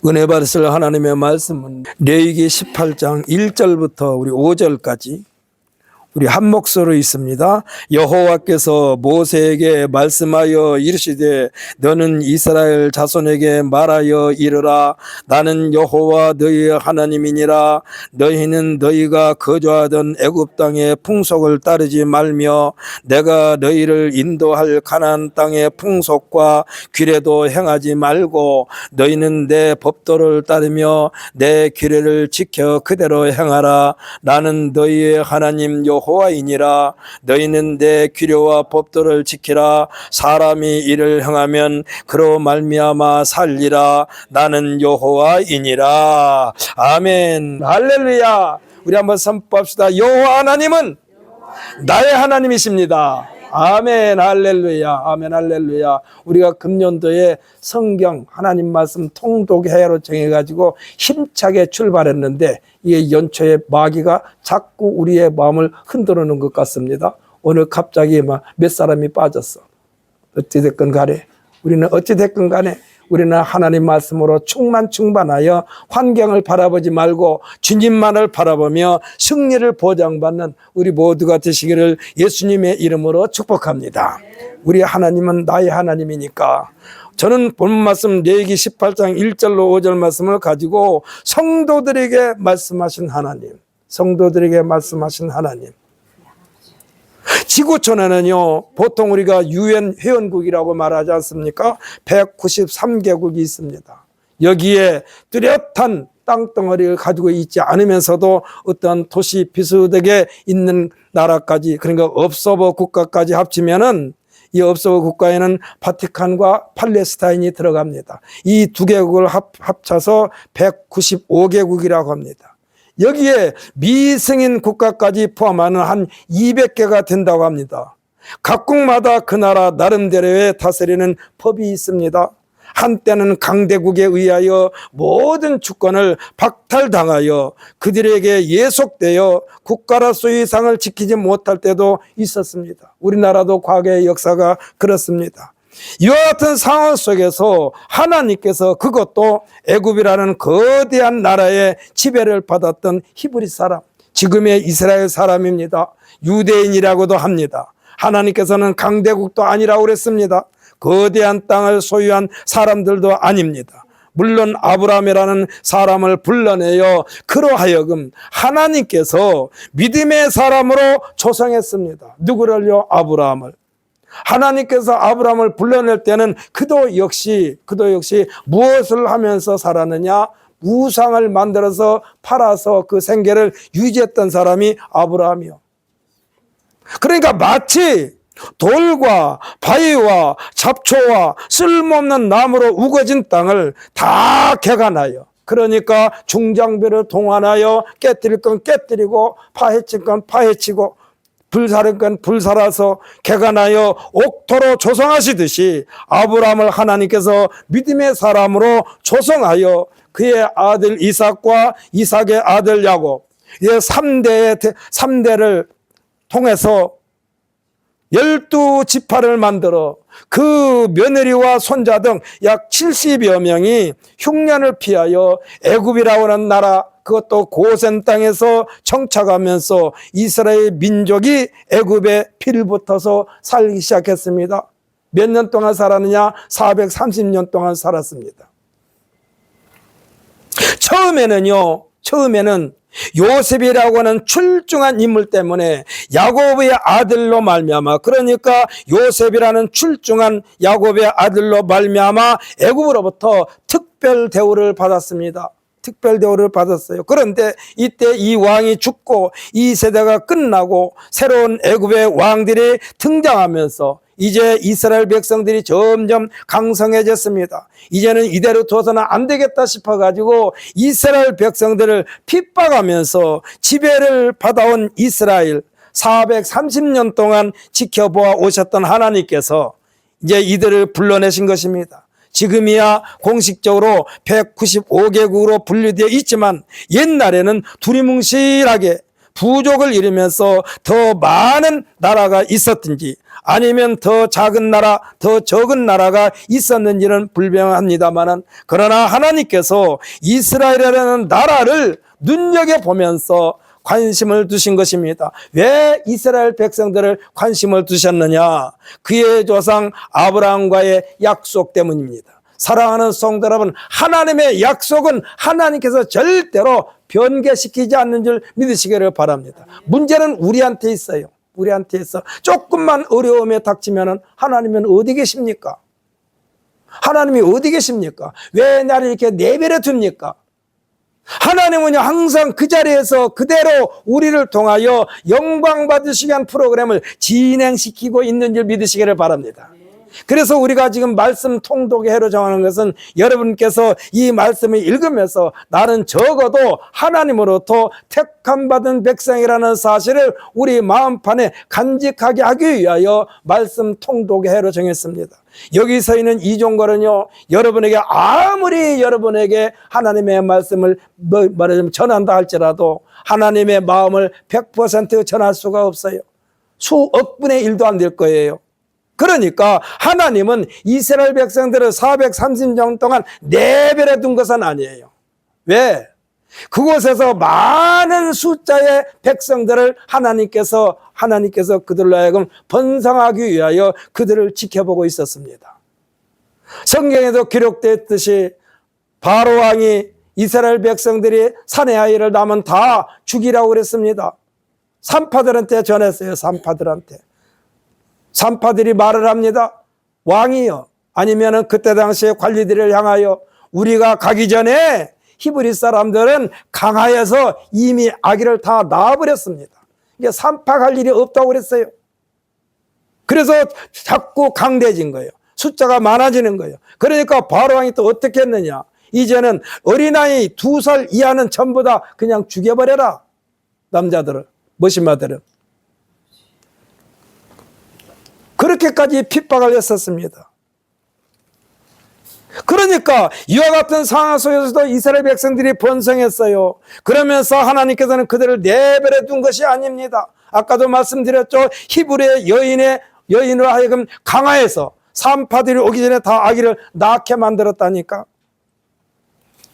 은혜 받으실 하나님의 말씀은 레위기 18장 1절부터 우리 5절까지 우리 한 목소리로 있습니다. 여호와께서 모세에게 말씀하여 이르시되 너는 이스라엘 자손에게 말하여 이르라. 나는 여호와 너희의 하나님이니라. 너희는 너희가 거주하던 애굽 땅의 풍속을 따르지 말며 내가 너희를 인도할 가나안 땅의 풍속과 규례도 행하지 말고 너희는 내 법도를 따르며 내 규례를 지켜 그대로 행하라. 나는 너희의 하나님 여호와이니라. 너희는 내 규례와 법도를 지키라. 사람이 이를 행하면 그로 말미암아 살리라. 나는 여호와이니라. 아멘. 할렐루야. 우리 한번 선포합시다. 여호와 하나님은 나의 하나님이십니다. 아멘. 할렐루야. 아멘. 할렐루야. 우리가 금년도에 성경 하나님 말씀 통독회로 정해가지고 힘차게 출발했는데 이게 연초에 마귀가 자꾸 우리의 마음을 흔들어 놓은 것 같습니다. 오늘 갑자기 몇 사람이 빠졌어. 어찌됐건 간에 우리는 하나님 말씀으로 충만하여 환경을 바라보지 말고 주님만을 바라보며 승리를 보장받는 우리 모두가 되시기를 예수님의 이름으로 축복합니다. 우리 하나님은 나의 하나님이니까 저는 본문 말씀 레위기 18장 1절로 5절 말씀을 가지고 성도들에게 말씀하신 하나님, 지구촌에는요 보통 우리가 유엔 회원국이라고 말하지 않습니까? 193개국이 있습니다. 여기에 뚜렷한 땅덩어리를 가지고 있지 않으면서도 어떤 도시 비슷하게 있는 나라까지, 그러니까 업소버 국가까지 합치면은 이 업소버 국가에는 바티칸과 팔레스타인이 들어갑니다. 이 두 개국을 합쳐서 195개국이라고 합니다. 여기에 미승인 국가까지 포함하는 한 200개가 된다고 합니다. 각국마다 그 나라 나름대로의 다스리는 법이 있습니다. 한때는 강대국에 의하여 모든 주권을 박탈당하여 그들에게 예속되어 국가로서의 상을 지키지 못할 때도 있었습니다. 우리나라도 과거의 역사가 그렇습니다. 이와 같은 상황 속에서 하나님께서 그것도 애굽이라는 거대한 나라의 지배를 받았던 히브리 사람, 지금의 이스라엘 사람입니다. 유대인이라고도 합니다. 하나님께서는 강대국도 아니라고 그랬습니다. 거대한 땅을 소유한 사람들도 아닙니다. 물론 아브라함이라는 사람을 불러내어 그로 하여금 하나님께서 믿음의 사람으로 조성했습니다. 누구를요? 아브라함을. 하나님께서 아브라함을 불러낼 때는 그도 역시 무엇을 하면서 살았느냐? 우상을 만들어서 팔아서 그 생계를 유지했던 사람이 아브라함이요. 그러니까 마치 돌과 바위와 잡초와 쓸모없는 나무로 우거진 땅을 다 개간하여, 그러니까 중장비를 동원하여 깨뜨릴 건 깨뜨리고 파헤칠 건 파헤치고 불사를 건 불살아서 개간하여 옥토로 조성하시듯이 아브라함을 하나님께서 믿음의 사람으로 조성하여 그의 아들 이삭과 이삭의 아들 야곱, 3대를 통해서 12지파를 만들어 그 며느리와 손자 등 약 70여 명이 흉년을 피하여 애굽이라고 하는 나라, 그것도 고센 땅에서 정착하면서 이스라엘 민족이 애굽에 피를 붙어서 살기 시작했습니다. 몇 년 동안 살았느냐? 430년 동안 살았습니다. 처음에는 요셉이라고 하는 출중한 인물 때문에 야곱의 아들로 말미암아, 그러니까 요셉이라는 출중한 야곱의 아들로 말미암아 애굽으로부터 특별 대우를 받았습니다. 특별 대우를 받았어요. 그런데 이때 이 왕이 죽고 이 세대가 끝나고 새로운 애굽의 왕들이 등장하면서 이제 이스라엘 백성들이 점점 강성해졌습니다. 이제는 이대로 둬서는 안 되겠다 싶어가지고 이스라엘 백성들을 핍박하면서 지배를 받아온 이스라엘 430년 동안 지켜보아 오셨던 하나님께서 이제 이들을 불러내신 것입니다. 지금이야 공식적으로 195개국으로 분류되어 있지만 옛날에는 두리뭉실하게 부족을 이루면서 더 많은 나라가 있었든지 아니면 더 작은 나라, 더 적은 나라가 있었는지는 불명합니다만은, 그러나 하나님께서 이스라엘이라는 나라를 눈여겨보면서 관심을 두신 것입니다. 왜 이스라엘 백성들을 관심을 두셨느냐? 그의 조상 아브라함과의 약속 때문입니다. 사랑하는 성도 여러분, 하나님의 약속은 하나님께서 절대로 변개시키지 않는 줄 믿으시기를 바랍니다. 문제는 우리한테 있어요. 우리한테 있어. 조금만 어려움에 닥치면 하나님은 어디 계십니까? 하나님이 어디 계십니까? 왜 나를 이렇게 내버려 둡니까? 하나님은요, 항상 그 자리에서 그대로 우리를 통하여 영광 받으시기 위한 프로그램을 진행시키고 있는 줄 믿으시기를 바랍니다. 그래서 우리가 지금 말씀 통독의 해로 정하는 것은 여러분께서 이 말씀을 읽으면서 나는 적어도 하나님으로부터 택함받은 백성이라는 사실을 우리 마음판에 간직하게 하기 위하여 말씀 통독의 해로 정했습니다. 여기서 있는 이종걸은요, 여러분에게 아무리 여러분에게 하나님의 말씀을 말하자면 전한다 할지라도 하나님의 마음을 100% 전할 수가 없어요. 수억 분의 1도 안 될 거예요. 그러니까 하나님은 이스라엘 백성들을 430년 동안 내버려 둔 것은 아니에요. 왜? 그곳에서 많은 숫자의 백성들을 하나님께서 그들로 하여금 번성하기 위하여 그들을 지켜보고 있었습니다. 성경에도 기록됐듯이 바로 왕이 이스라엘 백성들이 산의 아이를 낳으면 다 죽이라고 그랬습니다. 산파들한테 전했어요. 산파들이 말을 합니다. 왕이요, 아니면은 그때 당시에 관리들을 향하여 우리가 가기 전에 히브리 사람들은 강하여서 이미 아기를 다 낳아버렸습니다. 이게 산파할 일이 없다고 그랬어요. 그래서 자꾸 강대해진 거예요. 숫자가 많아지는 거예요. 그러니까 바로왕이 또 어떻게 했느냐? 이제는 어린아이 2살 이하는 전부 다 그냥 죽여버려라. 남자들을, 머신마들은. 그렇게까지 핍박을 했었습니다. 그러니까 이와 같은 상황 속에서도 이스라엘 백성들이 번성했어요. 그러면서 하나님께서는 그들을 내버려 둔 것이 아닙니다. 아까도 말씀드렸죠. 히브리의 여인으로 하여금 강하여서 산파들이 오기 전에 다 아기를 낳게 만들었다니까.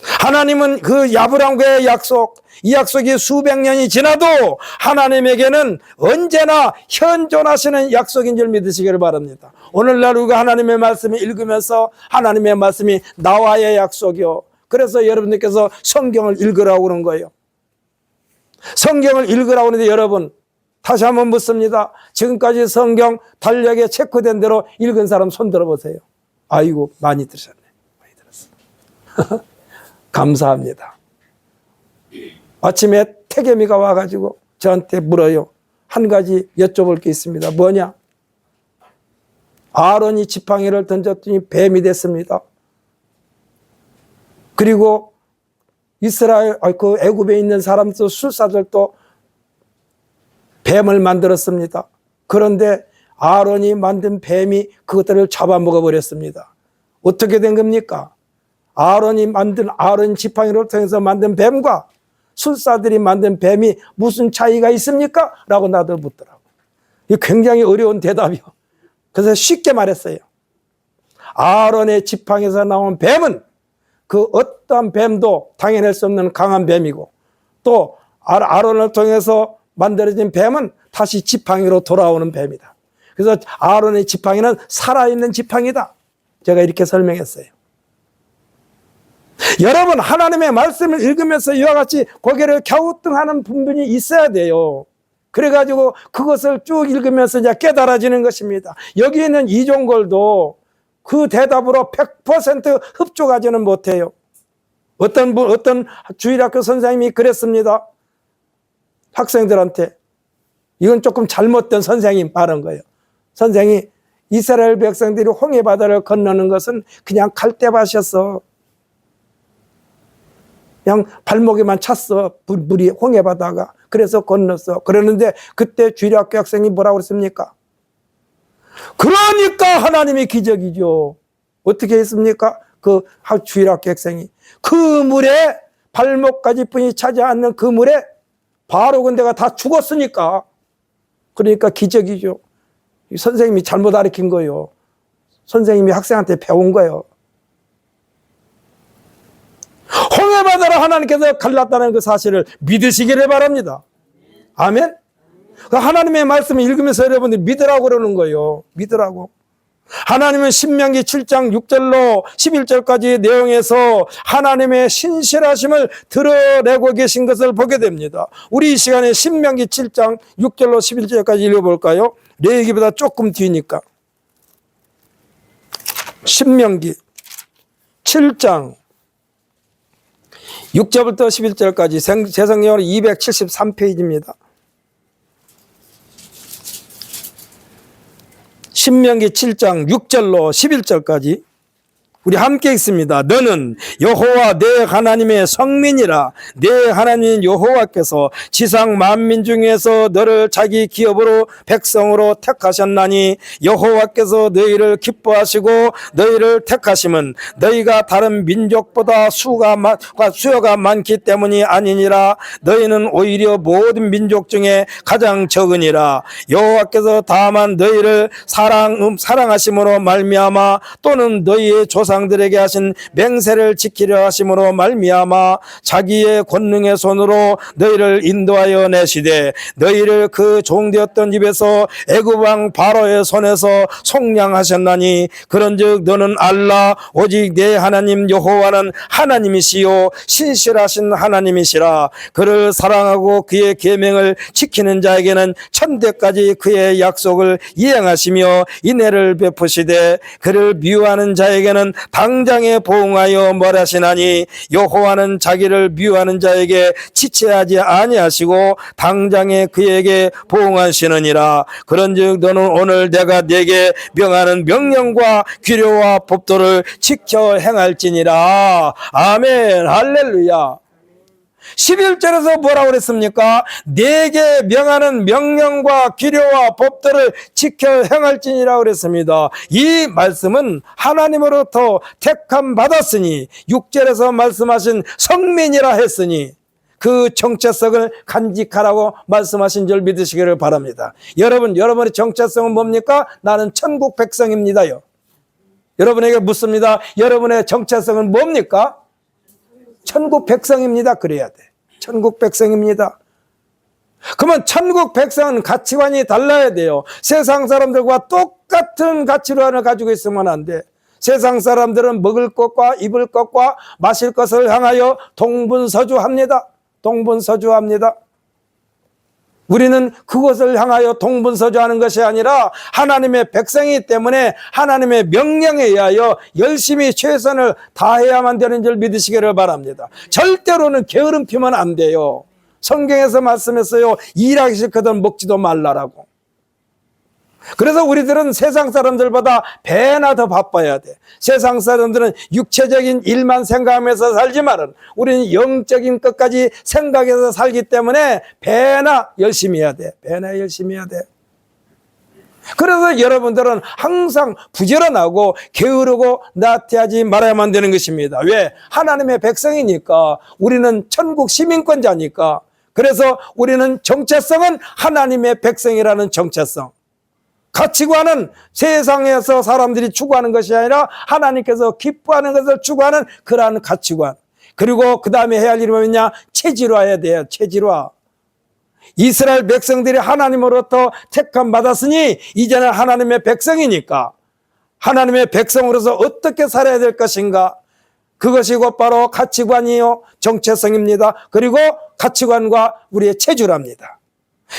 하나님은 그 아브라함과의 약속, 이 약속이 수백 년이 지나도 하나님에게는 언제나 현존하시는 약속인 줄 믿으시기를 바랍니다. 오늘날 우리가 하나님의 말씀을 읽으면서 하나님의 말씀이 나와의 약속이요. 그래서 여러분들께서 성경을 읽으라고 그런 거예요. 성경을 읽으라고 하는데 여러분, 다시 한번 묻습니다. 지금까지 성경 달력에 체크된 대로 읽은 사람 손 들어보세요. 아이고, 많이 들으셨네. 많이 들었어. 감사합니다. 아침에 태겸이가 와가지고 저한테 물어요. 한 가지 여쭤볼 게 있습니다. 뭐냐? 아론이 지팡이를 던졌더니 뱀이 됐습니다. 그리고 이스라엘, 그 애굽에 있는 사람들, 술사들도 뱀을 만들었습니다. 그런데 아론이 만든 뱀이 그것들을 잡아먹어 버렸습니다. 어떻게 된 겁니까? 아론이 만든 아론 지팡이를 통해서 만든 뱀과 술사들이 만든 뱀이 무슨 차이가 있습니까? 라고 나도 묻더라고. 이 굉장히 어려운 대답이요. 그래서 쉽게 말했어요. 아론의 지팡이에서 나온 뱀은 그 어떠한 뱀도 당해낼 수 없는 강한 뱀이고, 또 아론을 통해서 만들어진 뱀은 다시 지팡이로 돌아오는 뱀이다. 그래서 아론의 지팡이는 살아있는 지팡이다. 제가 이렇게 설명했어요. 여러분, 하나님의 말씀을 읽으면서 이와 같이 고개를 갸우뚱하는 부분이 있어야 돼요. 그래가지고 그것을 쭉 읽으면서 이제 깨달아지는 것입니다. 여기 있는 이종걸도 그 대답으로 100% 흡족하지는 못해요. 어떤 주일학교 선생님이 그랬습니다. 학생들한테. 이건 조금 잘못된 선생님 말한 거예요. 선생이 이스라엘 백성들이 홍해바다를 건너는 것은 그냥 갈대밭이었어. 그냥 발목에만 찼어. 물이 홍해바다가. 그래서 건넜어. 그러는데 그때 주일학교 학생이 뭐라고 그랬습니까? 그러니까 하나님의 기적이죠. 어떻게 했습니까? 그 주일학교 학생이 그 물에 발목까지 뿐이 차지 않는 그 물에 바로 근데가 다 죽었으니까. 그러니까 기적이죠. 선생님이 잘못 가르친 거예요. 선생님이 학생한테 배운 거예요. 홍해바다를 하나님께서 갈랐다는 그 사실을 믿으시기를 바랍니다. 아멘. 그 하나님의 말씀을 읽으면서 여러분들이 믿으라고 그러는 거예요. 믿으라고. 하나님은 신명기 7장 6절로 11절까지 내용에서 하나님의 신실하심을 드러내고 계신 것을 보게 됩니다. 우리 이 시간에 신명기 7장 6절로 11절까지 읽어볼까요? 레위기보다 조금 뒤니까. 신명기 7장 6절부터 11절까지 제성경으로 273페이지입니다. 신명기 7장 6절로 11절까지 우리 함께 읽습니다. 너는 여호와 내 하나님의 성민이라. 내 하나님 여호와께서 지상 만민 중에서 너를 자기 기업으로 백성으로 택하셨나니 여호와께서 너희를 기뻐하시고 너희를 택하심은 너희가 다른 민족보다 수요가 많기 때문이 아니니라. 너희는 오히려 모든 민족 중에 가장 적으니라. 여호와께서 다만 너희를 사랑하심으로 말미암아 또는 너희의 조상들에게 하신 맹세를 지키려 하심으로 말미암아 자기의 권능의 손으로 너희를 인도하여 내시되 너희를 그 종되었던 집에서 애굽 왕 바로의 손에서 속량하셨나니 그런즉 너는 알라. 오직 내 하나님 여호와는 하나님이시요 신실하신 하나님이시라. 그를 사랑하고 그의 계명을 지키는 자에게는 천대까지 그의 약속을 이행하시며 인애를 베푸시되 그를 미워하는 자에게는 당장에 보응하여 멸하시나니 여호와는 자기를 미워하는 자에게 지체하지 아니하시고 당장에 그에게 보응하시느니라. 그런즉 너는 오늘 내가 네게 명하는 명령과 규례와 법도를 지켜 행할지니라. 아멘. 할렐루야. 11절에서 뭐라고 그랬습니까? 내게 명하는 명령과 규례와 법도를 지켜 행할지니라 그랬습니다. 이 말씀은 하나님으로부터 택함 받았으니 6절에서 말씀하신 성민이라 했으니 그 정체성을 간직하라고 말씀하신 줄 믿으시기를 바랍니다. 여러분의 정체성은 뭡니까? 나는 천국 백성입니다요. 여러분에게 묻습니다. 여러분의 정체성은 뭡니까? 천국 백성입니다. 그래야 돼. 천국 백성입니다. 그러면 천국 백성은 가치관이 달라야 돼요. 세상 사람들과 똑같은 가치관을 가지고 있으면 안 돼. 세상 사람들은 먹을 것과 입을 것과 마실 것을 향하여 동분서주합니다. 동분서주합니다. 우리는 그것을 향하여 동분서주하는 것이 아니라 하나님의 백성이기 때문에 하나님의 명령에 의하여 열심히 최선을 다해야만 되는 줄 믿으시기를 바랍니다. 절대로는 게으름 피면 안 돼요. 성경에서 말씀했어요. 일하기 싫거든 먹지도 말라라고. 그래서 우리들은 세상 사람들보다 배나 더 바빠야 돼. 세상 사람들은 육체적인 일만 생각하면서 살지만은 우리는 영적인 것까지 생각해서 살기 때문에 배나 열심히 해야 돼. 배나 열심히 해야 돼. 그래서 여러분들은 항상 부지런하고 게으르고 나태하지 말아야만 되는 것입니다. 왜? 하나님의 백성이니까. 우리는 천국 시민권자니까. 그래서 우리는 정체성은 하나님의 백성이라는 정체성. 가치관은 세상에서 사람들이 추구하는 것이 아니라 하나님께서 기뻐하는 것을 추구하는 그러한 가치관. 그리고 그 다음에 해야 할 일이 뭐냐? 체질화해야 돼요. 체질화. 이스라엘 백성들이 하나님으로부터 택함 받았으니 이제는 하나님의 백성이니까 하나님의 백성으로서 어떻게 살아야 될 것인가? 그것이 곧바로 가치관이요 정체성입니다. 그리고 가치관과 우리의 체질화입니다.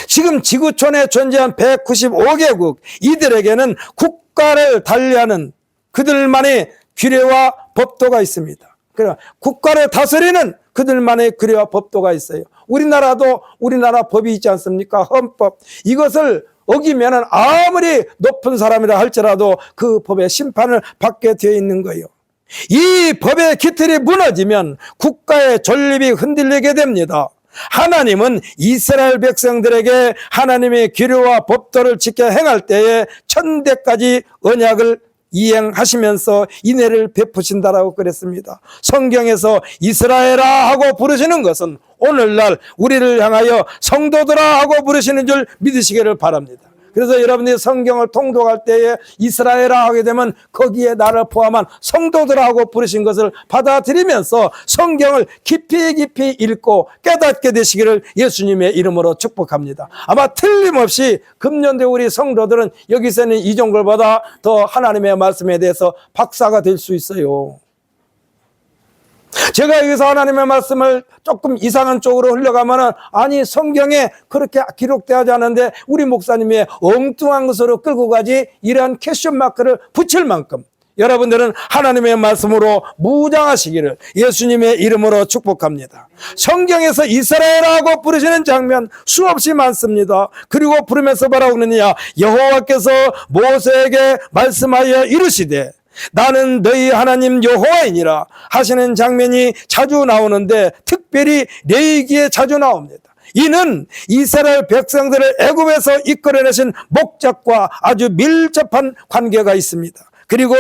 지금 지구촌에 존재한 195개국 이들에게는 국가를 달리하는 그들만의 규례와 법도가 있습니다. 그러니까 국가를 다스리는 그들만의 규례와 법도가 있어요. 우리나라도 우리나라 법이 있지 않습니까? 헌법. 이것을 어기면 아무리 높은 사람이라 할지라도 그 법의 심판을 받게 되어 있는 거예요. 이 법의 기틀이 무너지면 국가의 존립이 흔들리게 됩니다. 하나님은 이스라엘 백성들에게 하나님의 규례와 법도를 지켜 행할 때에 천대까지 언약을 이행하시면서 인애를 베푸신다라고 그랬습니다. 성경에서 이스라엘아 하고 부르시는 것은 오늘날 우리를 향하여 성도들아 하고 부르시는 줄 믿으시기를 바랍니다. 그래서 여러분들이 성경을 통독할 때에 이스라엘아 하게 되면 거기에 나를 포함한 성도들하고 부르신 것을 받아들이면서 성경을 깊이 깊이 읽고 깨닫게 되시기를 예수님의 이름으로 축복합니다. 아마 틀림없이 금년대 우리 성도들은 여기서는 이종걸보다 더 하나님의 말씀에 대해서 박사가 될 수 있어요. 제가 여기서 하나님의 말씀을 조금 이상한 쪽으로 흘러가면은 아니 성경에 그렇게 기록되지 않은데 우리 목사님이 엉뚱한 것으로 끌고 가지, 이러한 퀘스천 마크를 붙일 만큼 여러분들은 하나님의 말씀으로 무장하시기를 예수님의 이름으로 축복합니다. 성경에서 이스라엘하고 부르시는 장면 수없이 많습니다. 그리고 부르면서 뭐라고 그러느냐, 여호와께서 모세에게 말씀하여 이르시되 나는 너희 하나님 여호와이니라 하시는 장면이 자주 나오는데 특별히 레위기에 자주 나옵니다. 이는 이스라엘 백성들을 애굽에서 이끌어내신 목적과 아주 밀접한 관계가 있습니다. 그리고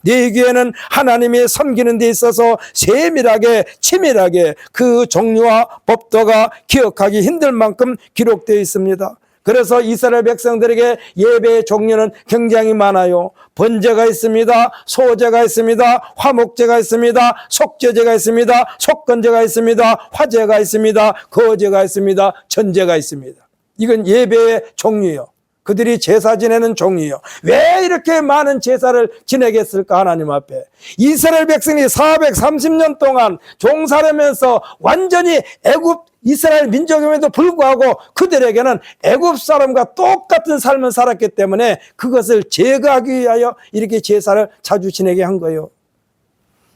레위기에는 하나님이 섬기는 데 있어서 세밀하게 치밀하게 그 종류와 법도가 기억하기 힘들 만큼 기록되어 있습니다. 그래서 이스라엘 백성들에게 예배의 종류는 굉장히 많아요. 번제가 있습니다. 소제가 있습니다. 화목제가 있습니다. 속죄제가 있습니다. 속건제가 있습니다. 화제가 있습니다. 거제가 있습니다. 전제가 있습니다. 이건 예배의 종류예요. 그들이 제사 지내는 종이요. 왜 이렇게 많은 제사를 지내겠을까? 하나님 앞에 이스라엘 백성이 430년 동안 종살이면서 완전히 애굽 이스라엘 민족임에도 불구하고 그들에게는 애굽 사람과 똑같은 삶을 살았기 때문에 그것을 제거하기 위하여 이렇게 제사를 자주 지내게 한 거예요.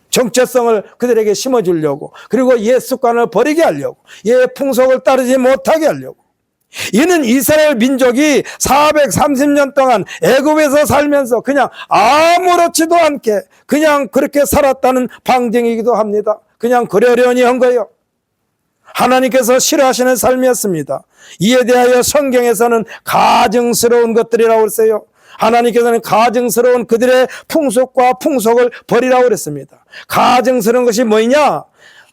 정체성을 그들에게 심어주려고, 그리고 옛 습관을 버리게 하려고, 옛 풍속을 따르지 못하게 하려고. 이는 이스라엘 민족이 430년 동안 애굽에서 살면서 그냥 아무렇지도 않게 그냥 그렇게 살았다는 방증이기도 합니다. 그냥 그러려니 한 거예요. 하나님께서 싫어하시는 삶이었습니다. 이에 대하여 성경에서는 가증스러운 것들이라고 그랬어요. 하나님께서는 가증스러운 그들의 풍속과 풍속을 버리라고 그랬습니다. 가증스러운 것이 뭐냐?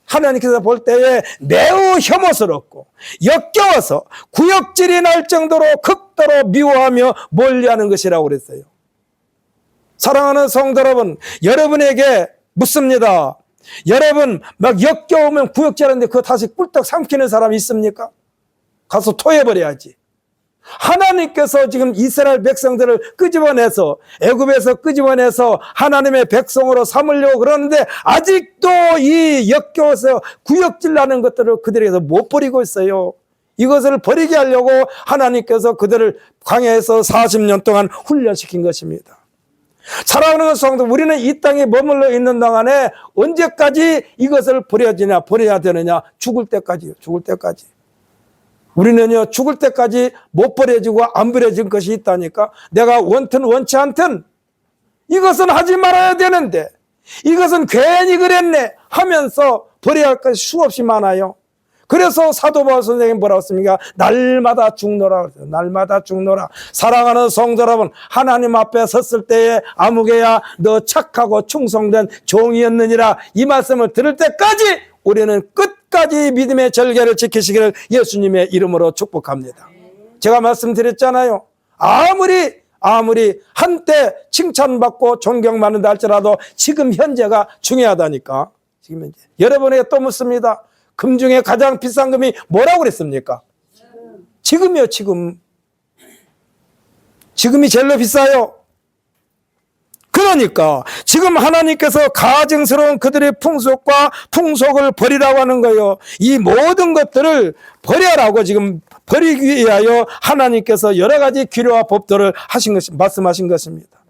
하나님께서 볼 때에 매우 혐오스럽고 역겨워서 구역질이 날 정도로 극도로 미워하며 멀리하는 것이라고 그랬어요. 사랑하는 성도 여러분, 여러분에게 묻습니다. 여러분 막 역겨우면 구역질하는데 그거 다시 꿀떡 삼키는 사람이 있습니까? 가서 토해버려야지. 하나님께서 지금 이스라엘 백성들을 끄집어내서 애굽에서 끄집어내서 하나님의 백성으로 삼으려고 그러는데 아직도 이 역겨워서 구역질나는 것들을 그들에게서 못 버리고 있어요. 이것을 버리게 하려고 하나님께서 그들을 광야에서 40년 동안 훈련시킨 것입니다. 사랑하는 성도, 우리는 이 땅에 머물러 있는 동안에 언제까지 이것을 버려야 되느냐? 죽을 때까지요. 죽을 때까지. 우리는요, 죽을 때까지 못 버려지고 안 버려진 것이 있다니까. 내가 원튼 원치 않든 이것은 하지 말아야 되는데 이것은 괜히 그랬네 하면서 버려야 할 것이 수없이 많아요. 그래서 사도 바울 선생님이 뭐라고 했습니까? 날마다 죽노라 그랬어요. 날마다 죽노라. 사랑하는 성도 여러분, 하나님 앞에 섰을 때에 아무개야 너 착하고 충성된 종이었느니라 이 말씀을 들을 때까지 우리는 끝까지 믿음의 절개를 지키시기를 예수님의 이름으로 축복합니다. 제가 말씀드렸잖아요. 아무리 한때 칭찬받고 존경받는다 할지라도 지금 현재가 중요하다니까. 지금 현재. 여러분에게 또 묻습니다. 금 중에 가장 비싼 금이 뭐라고 그랬습니까? 지금이요, 지금. 지금이 제일로 비싸요. 그러니까 지금 하나님께서 가증스러운 그들의 풍속과 풍속을 버리라고 하는 거예요. 이 모든 것들을 버려라고 지금 버리기 위하여 하나님께서 여러 가지 규례와 법도를 말씀하신 것입니다.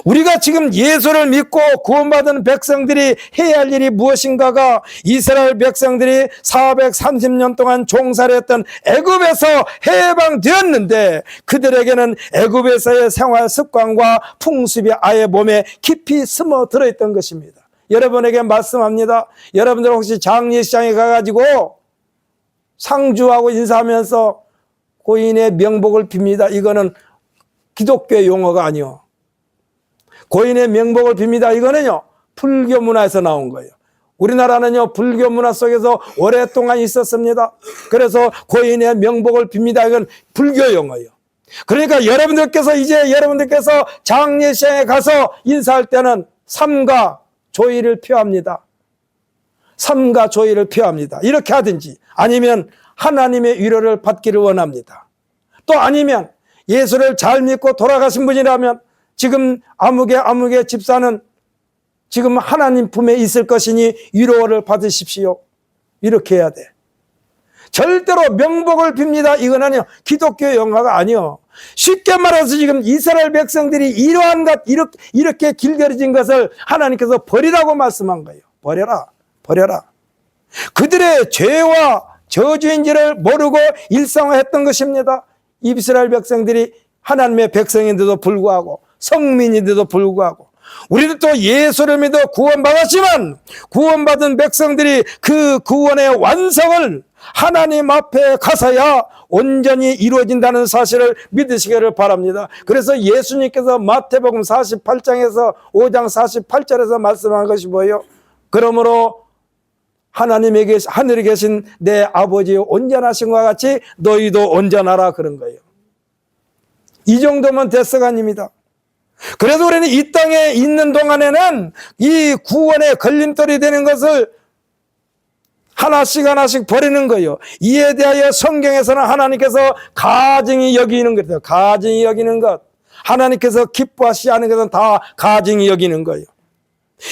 우리가 지금 예수를 믿고 구원받은 백성들이 해야 할 일이 무엇인가가 이스라엘 백성들이 430년 동안 종살이했던 애굽에서 해방되었는데 그들에게는 애굽에서의 생활 습관과 풍습이 아예 몸에 깊이 스며 들어있던 것입니다. 여러분에게 말씀합니다. 여러분들 혹시 장례시장에 가가지고 상주하고 인사하면서 고인의 명복을 빕니다. 이거는 기독교의 용어가 아니요. 고인의 명복을 빕니다. 이거는요, 불교 문화에서 나온 거예요. 우리나라는요, 불교 문화 속에서 오랫동안 있었습니다. 그래서 고인의 명복을 빕니다. 이건 불교 용어예요. 그러니까 여러분들께서 장례식장에 가서 인사할 때는 삼가 조의를 표합니다. 삼가 조의를 표합니다. 이렇게 하든지 아니면 하나님의 위로를 받기를 원합니다. 또 아니면 예수를 잘 믿고 돌아가신 분이라면 지금 아무개 집사는 지금 하나님 품에 있을 것이니 위로를 받으십시오. 이렇게 해야 돼. 절대로 명복을 빕니다. 이건 아니요. 기독교 영화가 아니요. 쉽게 말해서 지금 이스라엘 백성들이 이러한 것, 이렇게 길들여진 것을 하나님께서 버리라고 말씀한 거예요. 버려라. 그들의 죄와 저주인지를 모르고 일상화했던 것입니다. 이스라엘 백성들이 하나님의 백성인데도 불구하고, 성민인데도 불구하고, 우리도 또 예수를 믿어 구원받았지만 구원받은 백성들이 그 구원의 완성을 하나님 앞에 가서야 온전히 이루어진다는 사실을 믿으시기를 바랍니다. 그래서 예수님께서 마태복음 48장에서 5장 48절에서 말씀한 것이 뭐예요? 그러므로 하늘에 계신 내 아버지 온전하신 것과 같이 너희도 온전하라, 그런 거예요. 이 정도면 됐어가 아닙니다. 그래서 우리는 이 땅에 있는 동안에는 이 구원의 걸림돌이 되는 것을 하나씩 버리는 거예요. 이에 대하여 성경에서는 하나님께서 가증히 여기는 것이에요. 가증히 여기는 것. 하나님께서 기뻐하시지 않은 것은 다 가증히 여기는 거예요.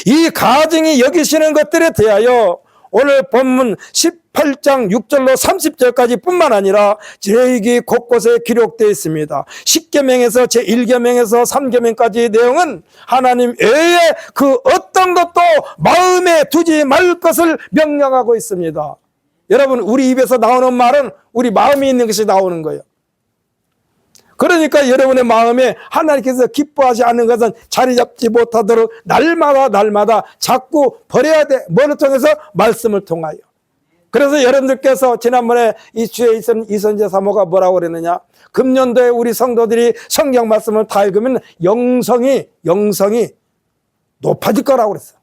이 가증히 여기시는 것들에 대하여 오늘 본문 18장 6절로 30절까지 뿐만 아니라 저에게 곳곳에 기록되어 있습니다. 10계명에서 제1계명에서 3계명까지의 내용은 하나님 외에 그 어떤 것도 마음에 두지 말 것을 명령하고 있습니다. 여러분, 우리 입에서 나오는 말은 우리 마음에 있는 것이 나오는 거예요. 그러니까 여러분의 마음에 하나님께서 기뻐하지 않는 것은 자리 잡지 못하도록 날마다 자꾸 버려야 돼. 뭐를 통해서? 말씀을 통하여. 그래서 여러분들께서 지난번에 이 주에 있었던 이선재 사모가 뭐라고 그랬느냐? 금년도에 우리 성도들이 성경 말씀을 다 읽으면 영성이 높아질 거라고 그랬어.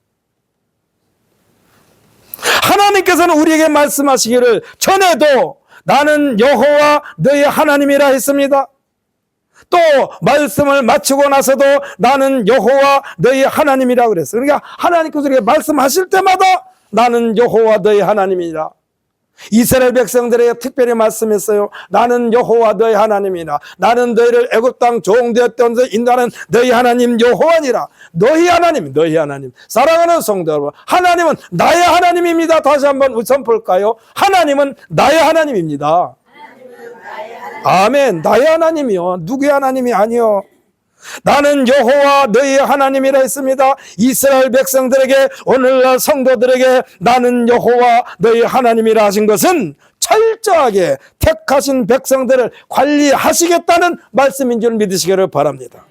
하나님께서는 우리에게 말씀하시기를 전에도 나는 여호와 너희 하나님이라 했습니다. 또 말씀을 마치고 나서도 나는 여호와 너희 하나님이라 그랬어요. 그러니까 하나님께서 우리에게 말씀하실 때마다 나는 여호와 너희 하나님이라. 이스라엘 백성들에게 특별히 말씀했어요. 나는 여호와 너희 하나님이라. 나는 너희를 애굽 땅 종되었던 데 인도하는 너희 하나님 여호와니라. 너희 하나님. 사랑하는 성도 여러분, 하나님은 나의 하나님입니다. 다시 한번 선포할까요? 하나님은 나의 하나님입니다. 아멘. 나의 하나님이요, 누구의 하나님이 아니요. 나는 여호와 너희 하나님이라 했습니다. 이스라엘 백성들에게, 오늘날 성도들에게 나는 여호와 너희 하나님이라 하신 것은 철저하게 택하신 백성들을 관리하시겠다는 말씀인 줄 믿으시기를 바랍니다.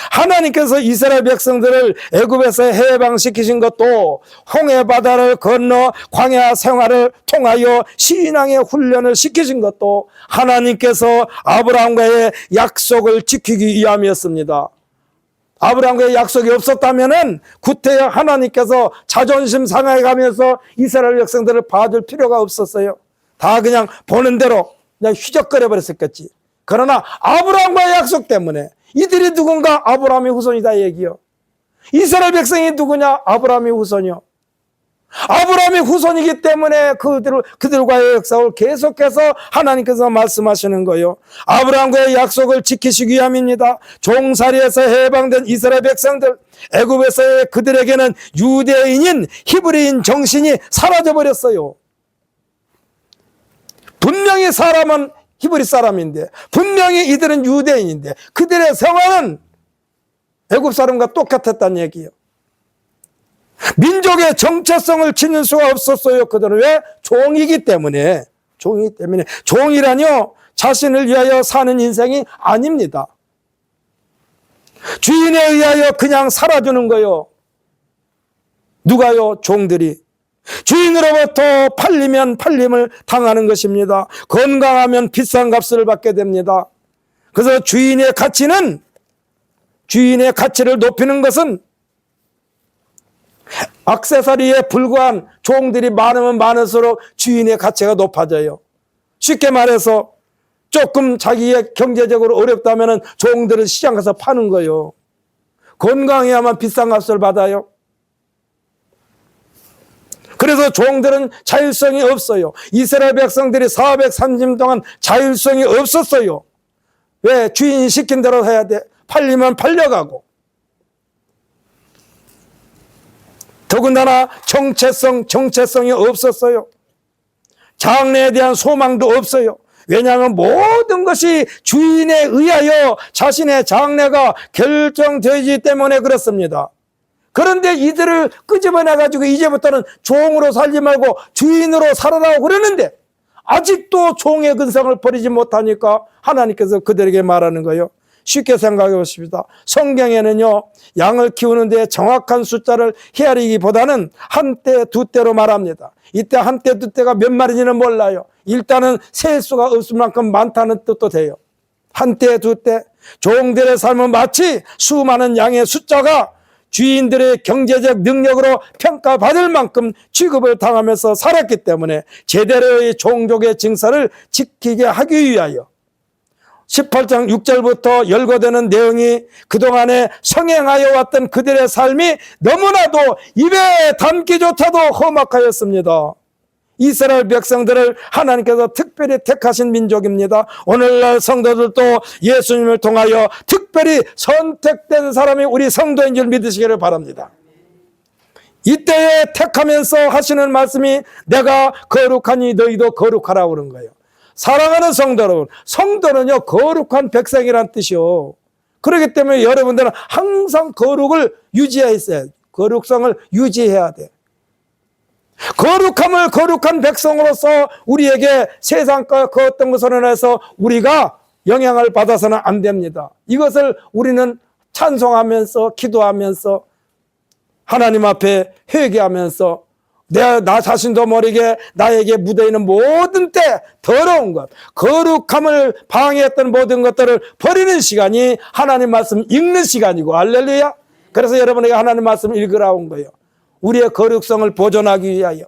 하나님께서 이스라엘 백성들을 애굽에서 해방시키신 것도 홍해 바다를 건너 광야 생활을 통하여 신앙의 훈련을 시키신 것도 하나님께서 아브라함과의 약속을 지키기 위함이었습니다. 아브라함과의 약속이 없었다면은 구태여 하나님께서 자존심 상하게 가면서 이스라엘 백성들을 봐줄 필요가 없었어요. 다 그냥 보는 대로 그냥 휘적거려 버렸었겠지. 그러나 아브라함과의 약속 때문에 이들이 누군가? 아브라함의 후손이다 얘기요. 이스라엘 백성이 누구냐? 아브라함의 후손이요. 아브라함의 후손이기 때문에 그들과의 역사를 계속해서 하나님께서 말씀하시는 거예요. 아브라함과의 약속을 지키시기 위함입니다. 종살이에서 해방된 이스라엘 백성들, 애굽에서의 그들에게는 유대인인 히브리인 정신이 사라져버렸어요. 분명히 사람은 히브리 사람인데, 분명히 이들은 유대인인데 그들의 생활은 애굽 사람과 똑같았다는 얘기예요. 민족의 정체성을 지닐 수가 없었어요. 그들은 왜? 종이기 때문에. 종이라뇨, 자신을 위하여 사는 인생이 아닙니다. 주인에 의하여 그냥 살아주는 거요. 누가요? 종들이. 주인으로부터 팔리면 팔림을 당하는 것입니다. 건강하면 비싼 값을 받게 됩니다. 그래서 주인의 가치를 높이는 것은 액세서리에 불과한 종들이 많으면 많을수록 주인의 가치가 높아져요. 쉽게 말해서 조금 자기의 경제적으로 어렵다면 종들은 시장 가서 파는 거예요. 건강해야만 비싼 값을 받아요. 그래서 종들은 자율성이 없어요. 이스라엘 백성들이 430년 동안 자율성이 없었어요. 왜? 주인이 시킨 대로 해야 돼. 팔리면 팔려가고. 더군다나 정체성이 없었어요. 장래에 대한 소망도 없어요. 왜냐하면 모든 것이 주인에 의하여 자신의 장래가 결정되기 때문에 그렇습니다. 그런데 이들을 끄집어내가지고 이제부터는 종으로 살지 말고 주인으로 살아라고 그러는데 아직도 종의 근성을 버리지 못하니까 하나님께서 그들에게 말하는 거예요. 쉽게 생각해 보십시다. 성경에는요, 양을 키우는데 정확한 숫자를 헤아리기보다는 한때 두때로 말합니다. 이때 한때 두때가 몇 마리인지는 몰라요. 일단은 셀 수가 없을 만큼 많다는 뜻도 돼요. 한때 두때. 종들의 삶은 마치 수많은 양의 숫자가 주인들의 경제적 능력으로 평가받을 만큼 취급을 당하면서 살았기 때문에 제대로의 종족의 증서를 지키게 하기 위하여 18장 6절부터 열거되는 내용이 그동안에 성행하여 왔던 그들의 삶이 너무나도 입에 담기조차도 험악하였습니다. 이스라엘 백성들을 하나님께서 특별히 택하신 민족입니다. 오늘날 성도들도 예수님을 통하여 특별히 선택된 사람이 우리 성도인 줄 믿으시기를 바랍니다. 이때에 택하면서 하시는 말씀이 내가 거룩하니 너희도 거룩하라고 그런 거예요. 사랑하는 성도 여러분, 성도는요 거룩한 백성이란 뜻이요. 그렇기 때문에 여러분들은 항상 거룩을 유지해야 있어요. 거룩성을 유지해야 돼. 거룩함을 거룩한 백성으로서 우리에게 세상과 그 어떤 것으로 인해서 우리가 영향을 받아서는 안 됩니다. 이것을 우리는 찬송하면서 기도하면서 하나님 앞에 회개하면서 나 자신도 모르게 나에게 묻어있는 모든 때 더러운 것, 거룩함을 방해했던 모든 것들을 버리는 시간이 하나님 말씀 읽는 시간이고, 할렐루야. 그래서 여러분에게 하나님 말씀 읽으라 온 거예요. 우리의 거룩성을 보존하기 위하여.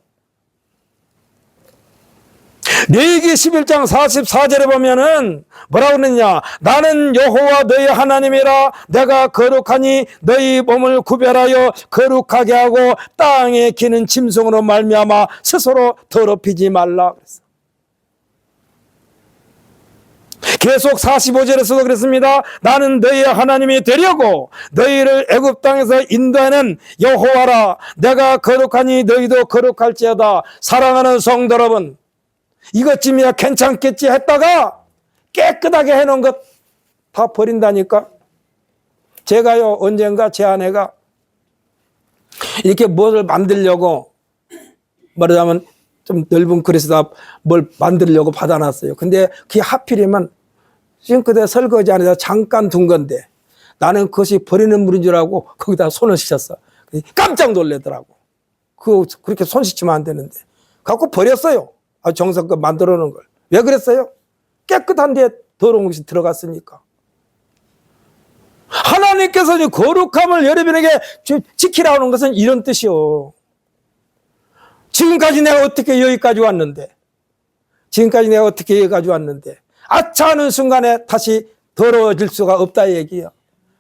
레위기 11장 44절에 보면은 뭐라고 그러느냐, 나는 여호와 너희 하나님이라. 내가 거룩하니 너희 몸을 구별하여 거룩하게 하고 땅에 기는 짐승으로 말미암아 스스로 더럽히지 말라 그랬어. 계속 45절에서도 그랬습니다. 나는 너희의 하나님이 되려고 너희를 애굽 땅에서 인도하는 여호와라. 내가 거룩하니 너희도 거룩할지어다. 사랑하는 성도 여러분, 이것쯤이야 괜찮겠지 했다가 깨끗하게 해놓은 것 다 버린다니까. 제가요 언젠가 제 아내가 이렇게 무엇을 만들려고 말하자면 좀 넓은 그릇에다 뭘 만들려고 받아놨어요. 근데 그게 하필이면 싱크대 설거지 안에다 잠깐 둔 건데 나는 그것이 버리는 물인 줄 알고 거기다 손을 씻었어. 깜짝 놀라더라고. 그렇게 손 씻으면 안 되는데. 갖고 버렸어요. 정성껏 만들어 놓은 걸. 왜 그랬어요? 깨끗한 데에 더러운 것이 들어갔으니까. 하나님께서 거룩함을 여러분에게 지키라고 하는 것은 이런 뜻이요. 지금까지 내가 어떻게 여기까지 왔는데, 아차 하는 순간에 다시 더러워질 수가 없다 얘기예요.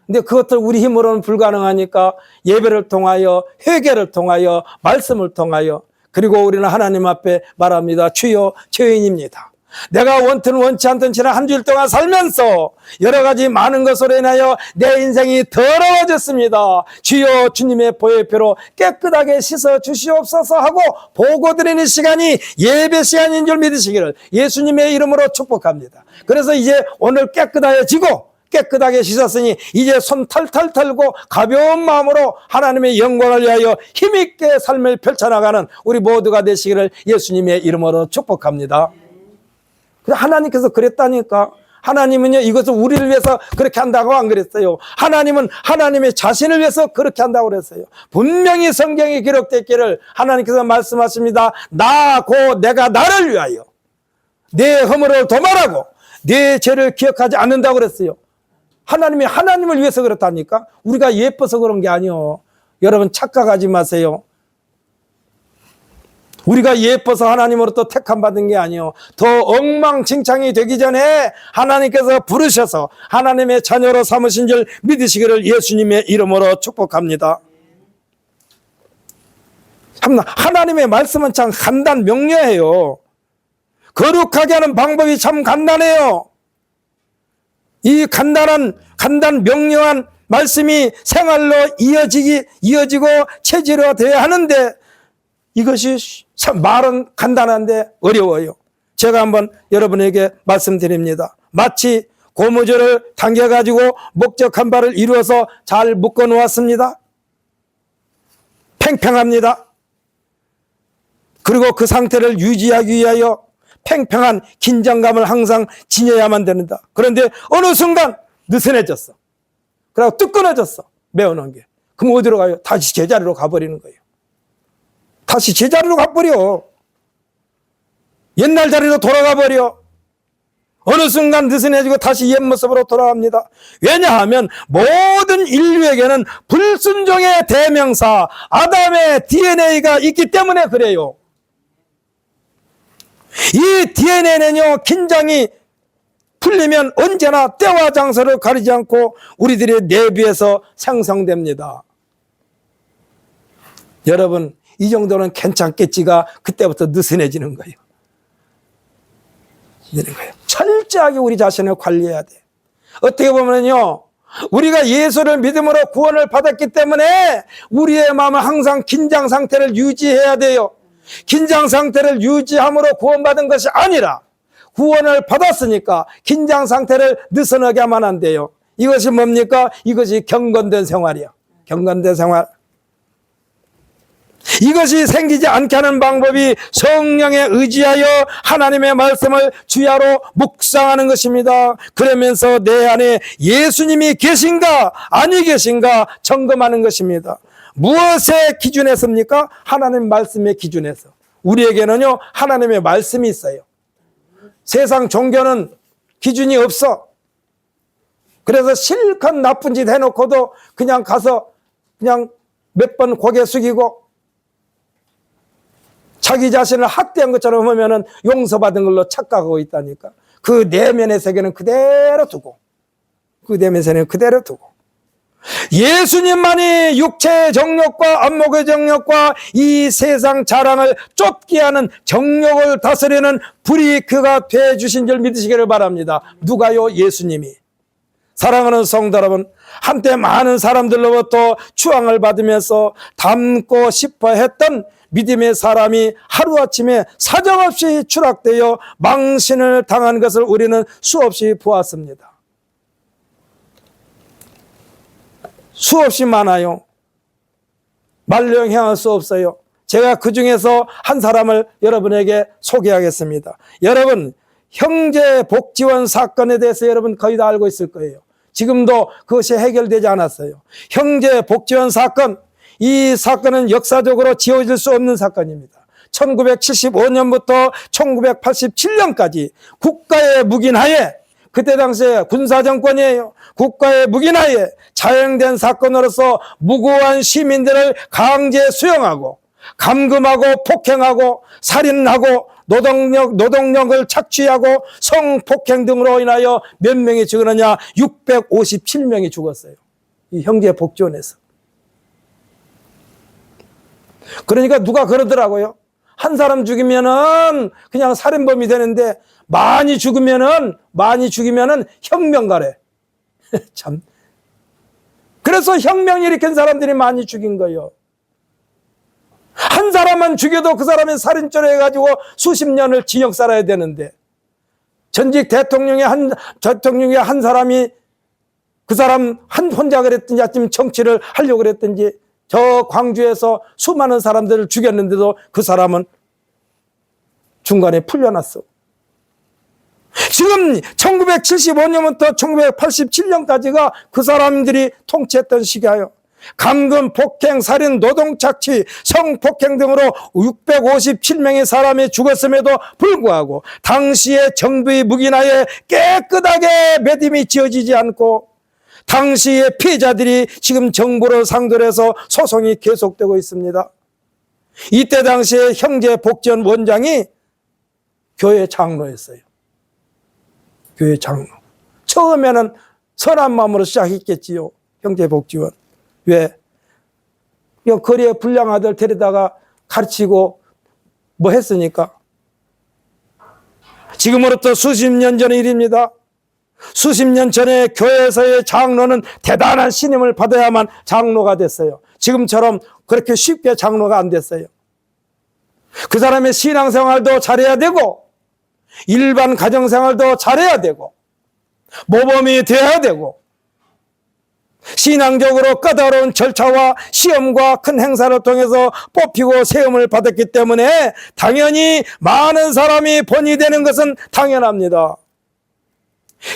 근데 그것들 우리 힘으로는 불가능하니까 예배를 통하여, 회개를 통하여, 말씀을 통하여, 그리고 우리는 하나님 앞에 말합니다. 주여, 죄인입니다. 내가 원튼 원치 않던 지난 한 주일 동안 살면서 여러 가지 많은 것으로 인하여 내 인생이 더러워졌습니다. 주여, 주님의 보혈표로 깨끗하게 씻어 주시옵소서 하고 보고드리는 시간이 예배 시간인 줄 믿으시기를 예수님의 이름으로 축복합니다. 그래서 이제 오늘 깨끗하게 씻었으니 이제 손 탈탈 털고 가벼운 마음으로 하나님의 영광을 위하여 힘있게 삶을 펼쳐나가는 우리 모두가 되시기를 예수님의 이름으로 축복합니다. 하나님께서 그랬다니까. 하나님은요 이것을 우리를 위해서 그렇게 한다고 안 그랬어요. 하나님은 하나님의 자신을 위해서 그렇게 한다고 그랬어요. 분명히 성경에 기록됐기를 하나님께서 말씀하십니다. 내가 나를 위하여 내 허물을 도말하고 내 죄를 기억하지 않는다고 그랬어요. 하나님이 하나님을 위해서 그렇다니까. 우리가 예뻐서 그런 게 아니요. 여러분 착각하지 마세요. 우리가 예뻐서 하나님으로부터 택함 받은 게 아니요, 더 엉망진창이 되기 전에 하나님께서 부르셔서 하나님의 자녀로 삼으신 줄 믿으시기를 예수님의 이름으로 축복합니다. 하나님의 말씀은 참 간단 명료해요. 거룩하게 하는 방법이 참 간단해요. 이 간단 명료한 말씀이 생활로 이어지고 체질화되어야 하는데, 이것이 말은 간단한데 어려워요. 제가 한번 여러분에게 말씀드립니다. 마치 고무줄을 당겨가지고 목적한 바를 이루어서 잘 묶어 놓았습니다. 팽팽합니다. 그리고 그 상태를 유지하기 위하여 팽팽한 긴장감을 항상 지녀야만 됩니다. 그런데 어느 순간 느슨해졌어. 그리고 뚝 끊어졌어. 메어놓은 게. 그럼 어디로 가요? 다시 제자리로 가버리는 거예요. 다시 제자리로 가버려. 옛날 자리로 돌아가 버려. 어느 순간 느슨해지고 다시 옛 모습으로 돌아갑니다. 왜냐하면 모든 인류에게는 불순종의 대명사 아담의 DNA가 있기 때문에 그래요. 이 DNA는요, 긴장이 풀리면 언제나 때와 장소를 가리지 않고 우리들의 내부에서 생성됩니다. 여러분, 이 정도는 괜찮겠지가 그때부터 느슨해지는 거예요. 철저하게 우리 자신을 관리해야 돼. 어떻게 보면요, 우리가 예수를 믿음으로 구원을 받았기 때문에 우리의 마음은 항상 긴장 상태를 유지해야 돼요. 긴장 상태를 유지함으로 구원받은 것이 아니라 구원을 받았으니까 긴장 상태를 느슨하게 하면 안 돼요. 이것이 뭡니까? 이것이 경건된 생활이야. 경건된 생활. 이것이 생기지 않게 하는 방법이 성령에 의지하여 하나님의 말씀을 주야로 묵상하는 것입니다. 그러면서 내 안에 예수님이 계신가 아니 계신가 점검하는 것입니다. 무엇의 기준에서입니까? 하나님 말씀의 기준에서. 우리에게는요, 하나님의 말씀이 있어요. 세상 종교는 기준이 없어. 그래서 실컷 나쁜 짓 해놓고도 그냥 가서 그냥 몇 번 고개 숙이고 자기 자신을 학대한 것처럼 하면은 용서받은 걸로 착각하고 있다니까. 그 내면의 세계는 그대로 두고, 그 내면의 세계는 그대로 두고, 예수님만이 육체의 정욕과 안목의 정욕과 이 세상 자랑을 쫓게 하는 정욕을 다스리는 불이 그가 되어주신 줄 믿으시기를 바랍니다. 누가요? 예수님이. 사랑하는 성도 여러분, 한때 많은 사람들로부터 추앙을 받으면서 닮고 싶어 했던 믿음의 사람이 하루아침에 사정없이 추락되어 망신을 당한 것을 우리는 수없이 보았습니다. 수없이 많아요. 말로 행할 수 없어요. 제가 그 중에서 한 사람을 여러분에게 소개하겠습니다. 여러분, 형제복지원 사건에 대해서 여러분 거의 다 알고 있을 거예요. 지금도 그것이 해결되지 않았어요. 형제복지원 사건, 이 사건은 역사적으로 지워질 수 없는 사건입니다. 1975년부터 1987년까지 국가의 묵인하에, 그때 당시에 군사정권이에요. 국가의 묵인하에 자행된 사건으로서 무고한 시민들을 강제 수용하고 감금하고 폭행하고 살인하고 노동력을 착취하고 성폭행 등으로 인하여 몇 명이 죽었느냐? 657명이 죽었어요. 이 형제복지원에서. 그러니까 누가 그러더라고요. 한 사람 죽이면은 그냥 살인범이 되는데 많이 죽이면은 혁명가래. 참. 그래서 혁명 일으킨 사람들이 많이 죽인 거예요. 한 사람만 죽여도 그 사람이 살인죄로 해가지고 수십 년을 징역 살아야 되는데, 전직 대통령의 한 사람이 그 사람 혼자 그랬든지 아니면 정치를 하려고 그랬든지 저 광주에서 수많은 사람들을 죽였는데도 그 사람은 중간에 풀려났어. 지금 1975년부터 1987년까지가 그 사람들이 통치했던 시기예요. 감금, 폭행, 살인, 노동착취, 성폭행 등으로 657명의 사람이 죽었음에도 불구하고 당시의 정부의 묵인하에 깨끗하게 매듭이 지어지지 않고 당시의 피해자들이 지금 정부를 상대로 해서 소송이 계속되고 있습니다. 이때 당시에 형제 복지원 원장이 교회 장로였어요. 교회 장로. 처음에는 선한 마음으로 시작했겠지요. 형제 복지원. 왜? 거리에 불량 아들 데려다가 가르치고 뭐 했으니까. 지금으로부터 수십 년 전의 일입니다. 수십 년 전에 교회에서의 장로는 대단한 신임을 받아야만 장로가 됐어요. 지금처럼 그렇게 쉽게 장로가 안 됐어요. 그 사람의 신앙생활도 잘해야 되고 일반 가정생활도 잘해야 되고 모범이 되어야 되고 신앙적으로 까다로운 절차와 시험과 큰 행사를 통해서 뽑히고 세움을 받았기 때문에 당연히 많은 사람이 본이 되는 것은 당연합니다.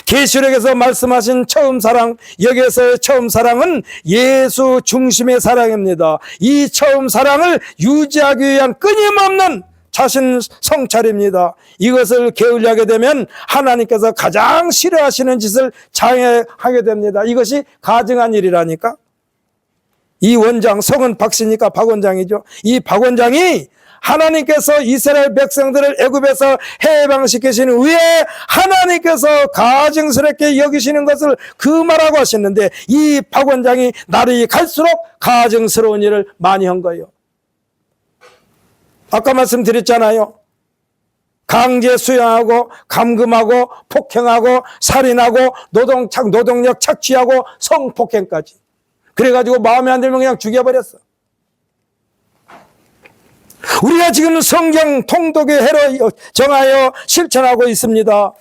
계시록에서 말씀하신 처음 사랑, 여기에서의 처음 사랑은 예수 중심의 사랑입니다. 이 처음 사랑을 유지하기 위한 끊임없는 자신 성찰입니다. 이것을 게을리하게 되면 하나님께서 가장 싫어하시는 짓을 장애하게 됩니다. 이것이 가증한 일이라니까. 이 원장, 성은 박씨니까 박 원장이죠. 이 박 원장이 하나님께서 이스라엘 백성들을 애굽에서 해방시키신 후에 하나님께서 가증스럽게 여기시는 것을 금하라고 하셨는데 이 박 원장이 날이 갈수록 가증스러운 일을 많이 한 거예요. 아까 말씀드렸잖아요. 강제 수용하고 감금하고 폭행하고 살인하고 노동력 착취하고 성폭행까지. 그래가지고 마음에 안 들면 그냥 죽여버렸어. 우리가 지금 성경 통독의 해로 정하여 실천하고 있습니다.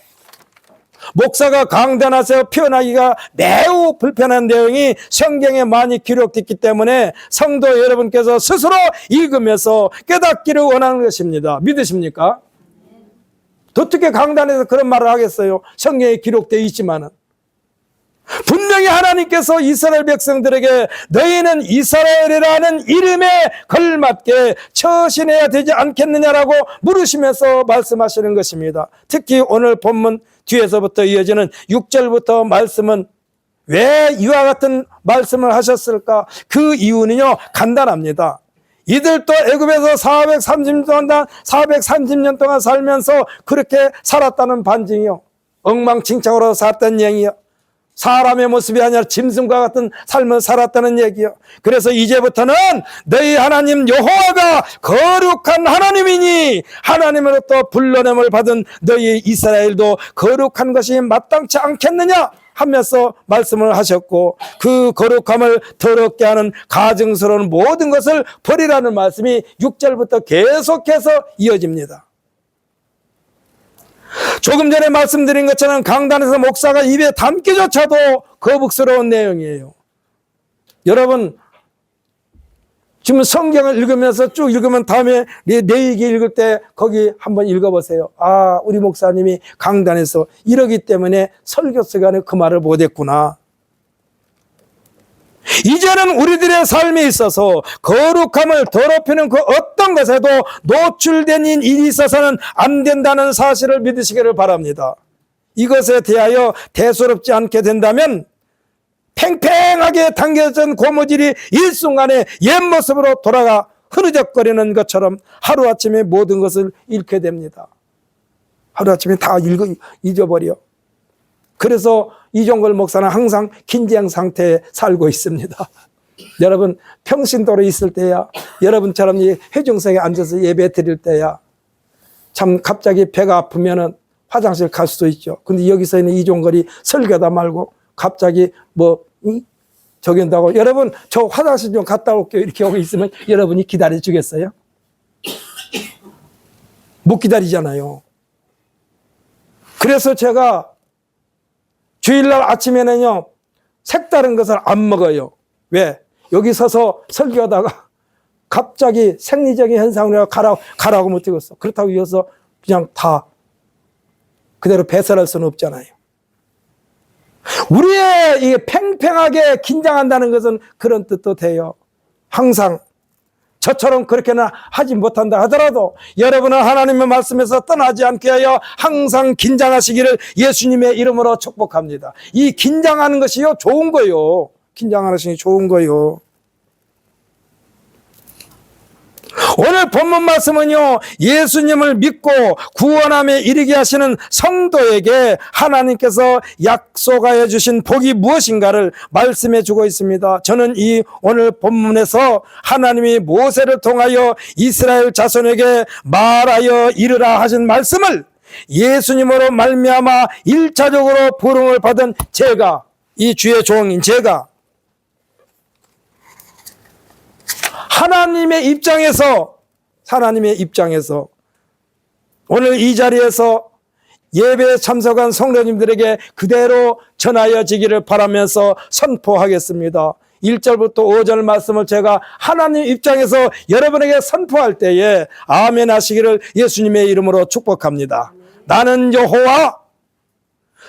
목사가 강단 앞에서 표현하기가 매우 불편한 내용이 성경에 많이 기록됐기 때문에 성도 여러분께서 스스로 읽으면서 깨닫기를 원하는 것입니다. 믿으십니까? 어떻게 강단에서 그런 말을 하겠어요? 성경에 기록되어 있지만은. 분명히 하나님께서 이스라엘 백성들에게 너희는 이스라엘이라는 이름에 걸맞게 처신해야 되지 않겠느냐라고 물으시면서 말씀하시는 것입니다. 특히 오늘 본문 뒤에서부터 이어지는 6절부터 말씀은 왜 이와 같은 말씀을 하셨을까? 그 이유는요, 간단합니다. 이들도 애굽에서 430년 동안 살면서 그렇게 살았다는 반증이요. 엉망진창으로 살았다는 얘기요. 사람의 모습이 아니라 짐승과 같은 삶을 살았다는 얘기요. 그래서 이제부터는 너희 하나님 여호와가 거룩한 하나님이니 하나님으로부터 불러냄을 받은 너희 이스라엘도 거룩한 것이 마땅치 않겠느냐 하면서 말씀을 하셨고, 그 거룩함을 더럽게 하는 가증스러운 모든 것을 버리라는 말씀이 6절부터 계속해서 이어집니다. 조금 전에 말씀드린 것처럼 강단에서 목사가 입에 담기조차도 거북스러운 내용이에요. 여러분, 지금 성경을 읽으면서 쭉 읽으면 다음에 내 얘기 읽을 때 거기 한번 읽어보세요. 아, 우리 목사님이 강단에서 이러기 때문에 설교 시간에 그 말을 못했구나. 이제는 우리들의 삶에 있어서 거룩함을 더럽히는 그 어떤 것에도 노출된 일이 있어서는 안 된다는 사실을 믿으시기를 바랍니다. 이것에 대하여 대수롭지 않게 된다면 팽팽하게 당겨진 고무줄이 일순간에 옛모습으로 돌아가 흐느적거리는 것처럼 하루아침에 모든 것을 잃게 됩니다. 하루아침에 다 잊어버려. 그래서 이종걸 목사는 항상 긴장 상태에 살고 있습니다. 여러분, 평신도로 있을 때야, 여러분처럼 이 회중석에 앉아서 예배 드릴 때야, 참 갑자기 배가 아프면은 화장실 갈 수도 있죠. 근데 여기서 있는 이종걸이 설교다 말고 갑자기 저기 한다고, 여러분 저 화장실 좀 갔다 올게요 이렇게 오고 있으면 여러분이 기다려 주겠어요? 못 기다리잖아요. 그래서 제가 주일날 아침에는요, 색다른 것을 안 먹어요. 왜? 여기 서서 설교하다가 갑자기 생리적인 현상으로 가라고 못 찍었어. 그렇다고 이어서 그냥 다 그대로 배설할 수는 없잖아요. 우리의 이 팽팽하게 긴장한다는 것은 그런 뜻도 돼요. 항상 저처럼 그렇게는 하지 못한다 하더라도 여러분은 하나님의 말씀에서 떠나지 않게 하여 항상 긴장하시기를 예수님의 이름으로 축복합니다. 이 긴장하는 것이요, 좋은 거요. 긴장하는 것이 좋은 거요. 오늘 본문 말씀은요, 예수님을 믿고 구원함에 이르게 하시는 성도에게 하나님께서 약속하여 주신 복이 무엇인가를 말씀해 주고 있습니다. 저는 이 오늘 본문에서 하나님이 모세를 통하여 이스라엘 자손에게 말하여 이르라 하신 말씀을 예수님으로 말미암아 1차적으로 부름을 받은 제가, 이 주의 종인 제가 하나님의 입장에서 오늘 이 자리에서 예배에 참석한 성도님들에게 그대로 전하여지기를 바라면서 선포하겠습니다. 1절부터 5절 말씀을 제가 하나님 입장에서 여러분에게 선포할 때에 아멘 하시기를 예수님의 이름으로 축복합니다. 나는 여호와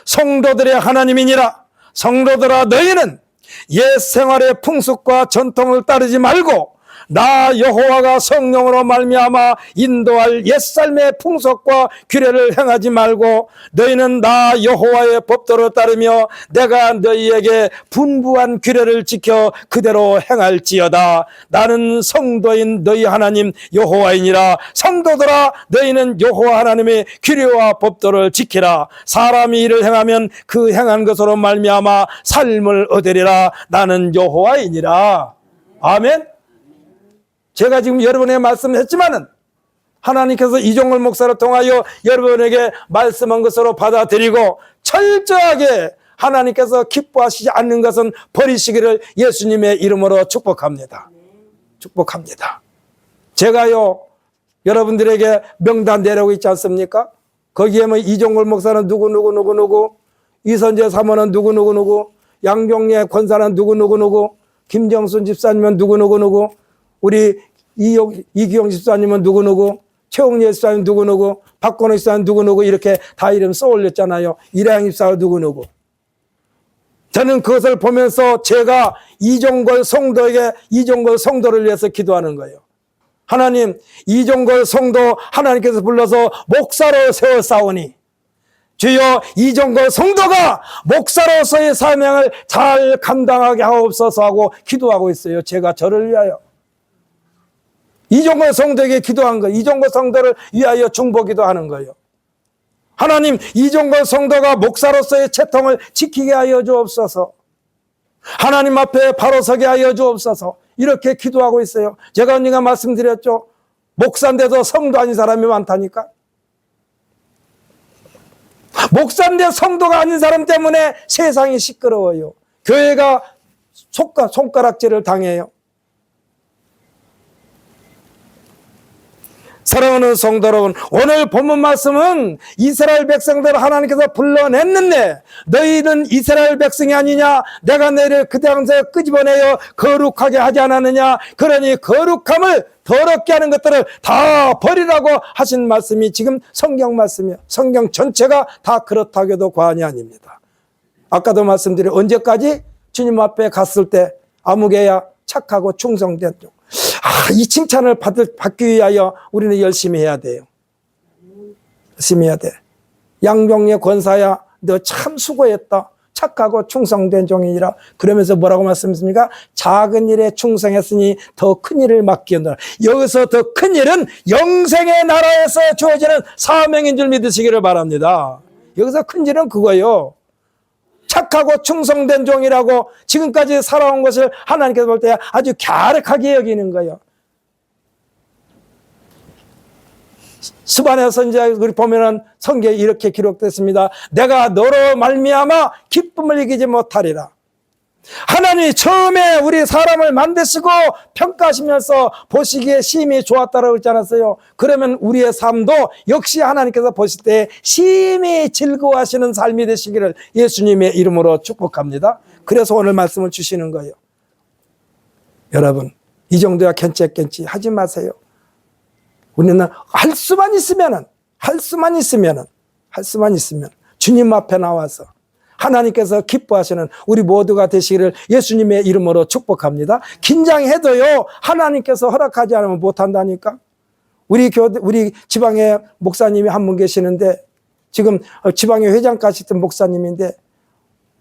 성도들의 하나님이니라. 성도들아, 너희는 옛 생활의 풍습과 전통을 따르지 말고 나 여호와가 성령으로 말미암아 인도할 옛삶의 풍속과 규례를 행하지 말고 너희는 나 여호와의 법도를 따르며 내가 너희에게 분부한 규례를 지켜 그대로 행할지어다. 나는 성도인 너희 하나님 여호와이니라. 성도들아, 너희는 여호와 하나님의 규례와 법도를 지키라. 사람이 이를 행하면 그 행한 것으로 말미암아 삶을 얻으리라. 나는 여호와이니라. 아멘. 제가 지금 여러분에게 말씀했지만은 하나님께서 이종걸 목사를 통하여 여러분에게 말씀한 것으로 받아들이고 철저하게 하나님께서 기뻐하시지 않는 것은 버리시기를 예수님의 이름으로 축복합니다. 축복합니다. 제가요, 여러분들에게 명단 내려오고 있지 않습니까? 거기에 뭐 이종걸 목사는 누구, 이선재 사모는 누구, 양병래 권사는 누구, 김정순 집사님은 누구, 우리 이기영 집사님은 누구, 최홍예 집사님 누구, 박건호 집사님 누구 이렇게 다 이름 써올렸잖아요. 이라영 집사 누구. 저는 그것을 보면서 제가 이종걸 성도를 위해서 기도하는 거예요. 하나님, 이종걸 성도 하나님께서 불러서 목사로 세웠사오니 주여 이종걸 성도가 목사로서의 사명을 잘 감당하게 하옵소서 하고 기도하고 있어요. 제가 저를 위하여. 이종걸 성도에게 기도한 거예요. 이종걸 성도를 위하여 중보기도 하는 거예요. 하나님, 이종걸 성도가 목사로서의 채통을 지키게 하여 주옵소서. 하나님 앞에 바로 서게 하여 주옵소서. 이렇게 기도하고 있어요. 제가 언니가 말씀드렸죠. 목사인데도 성도 아닌 사람이 많다니까. 목사인데 성도가 아닌 사람 때문에 세상이 시끄러워요. 교회가 손가락질을 당해요. 사랑하는 성도 여러분, 오늘 본문 말씀은 이스라엘 백성들을 하나님께서 불러냈는데 너희는 이스라엘 백성이 아니냐? 내가 너희를 그 땅에서 끄집어내어 거룩하게 하지 않았느냐? 그러니 거룩함을 더럽게 하는 것들을 다 버리라고 하신 말씀이 지금 성경 말씀이에요. 성경 전체가 다 그렇다고 해도 과언이 아닙니다. 아까도 말씀드린 언제까지? 주님 앞에 갔을 때 아무개야 착하고 충성된 종. 이 칭찬을 받기 위하여 우리는 열심히 해야 돼요. 열심히 해야 돼. 양병래 권사야, 너 참 수고했다. 착하고 충성된 종이니라. 그러면서 뭐라고 말씀했습니까? 작은 일에 충성했으니 더 큰 일을 맡기었노라. 여기서 더 큰 일은 영생의 나라에서 주어지는 사명인 줄 믿으시기를 바랍니다. 여기서 큰 일은 그거예요. 착하고 충성된 종이라고 지금까지 살아온 것을 하나님께서 볼 때 아주 갸륵하게 여기는 거예요. 스바냐 선지자 우리 보면은 성경에 이렇게 기록됐습니다. 내가 너로 말미암아 기쁨을 이기지 못하리라. 하나님이 처음에 우리 사람을 만드시고 평가하시면서 보시기에 심히 좋았다라고 했지 않았어요? 그러면 우리의 삶도 역시 하나님께서 보실 때 심히 즐거워하시는 삶이 되시기를 예수님의 이름으로 축복합니다. 그래서 오늘 말씀을 주시는 거예요. 여러분, 이 정도야 괜찮겠지 하지 마세요. 우리는 할 수만 있으면 주님 앞에 나와서 하나님께서 기뻐하시는 우리 모두가 되시기를 예수님의 이름으로 축복합니다. 긴장해도요, 하나님께서 허락하지 않으면 못한다니까. 우리 지방에 목사님이 한 분 계시는데, 지금 지방에 회장까지 있던 목사님인데,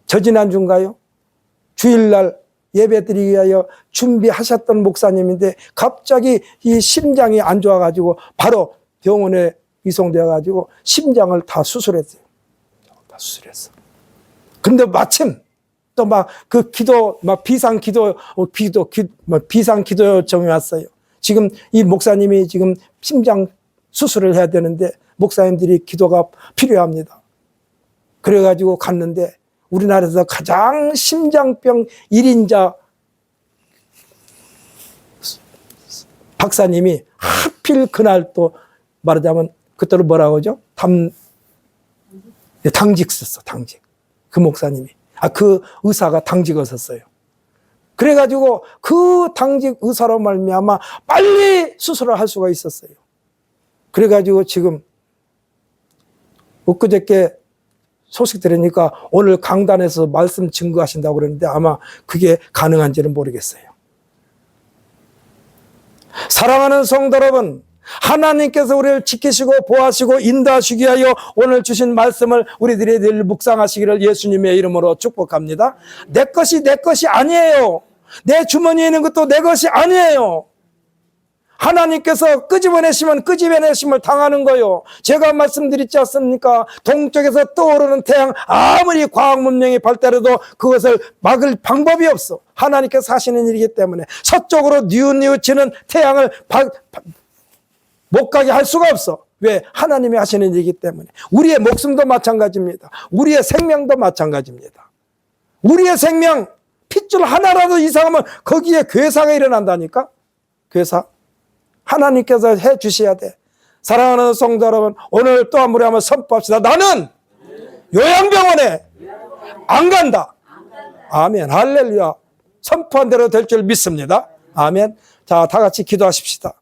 저지난주인가요? 주일날 예배드리기 위하여 준비하셨던 목사님인데 갑자기 이 심장이 안 좋아가지고 바로 병원에 이송되어가지고 심장을 다 수술했어요. 다 수술했어. 근데 마침 또 막 그 기도, 막 비상기도 요청이 왔어요. 지금 이 목사님이 지금 심장 수술을 해야 되는데 목사님들이 기도가 필요합니다. 그래가지고 갔는데 우리나라에서 가장 심장병 1인자 박사님이 하필 그날 또 말하자면 그때로 뭐라고 하죠? 당직 썼어, 당직. 그 목사님이. 그 의사가 당직을 썼어요. 그래가지고 그 당직 의사로 말미암아 빨리 수술을 할 수가 있었어요. 그래가지고 지금 엊그저께 소식 들으니까 오늘 강단에서 말씀 증거하신다고 그러는데 아마 그게 가능한지는 모르겠어요. 사랑하는 성도 여러분, 하나님께서 우리를 지키시고 보호하시고 인도하시기 위하여 오늘 주신 말씀을 우리들이 늘 묵상하시기를 예수님의 이름으로 축복합니다. 내 것이 아니에요. 내 주머니에 있는 것도 내 것이 아니에요. 하나님께서 끄집어내심을 당하는 거요. 제가 말씀드렸지 않습니까? 동쪽에서 떠오르는 태양 아무리 과학 문명이 발달해도 그것을 막을 방법이 없어. 하나님께서 하시는 일이기 때문에 서쪽으로 뉘우치는 태양을 못 가게 할 수가 없어. 왜? 하나님이 하시는 일이기 때문에. 우리의 목숨도 마찬가지입니다. 우리의 생명도 마찬가지입니다. 우리의 생명 핏줄 하나라도 이상하면 거기에 괴사가 일어난다니까. 괴사. 하나님께서 해 주셔야 돼. 사랑하는 성도 여러분, 오늘 또 한 번 한번 선포합시다. 나는 요양병원에 안 간다. 아멘. 할렐루야. 선포한 대로 될 줄 믿습니다. 아멘. 자, 다 같이 기도하십시다.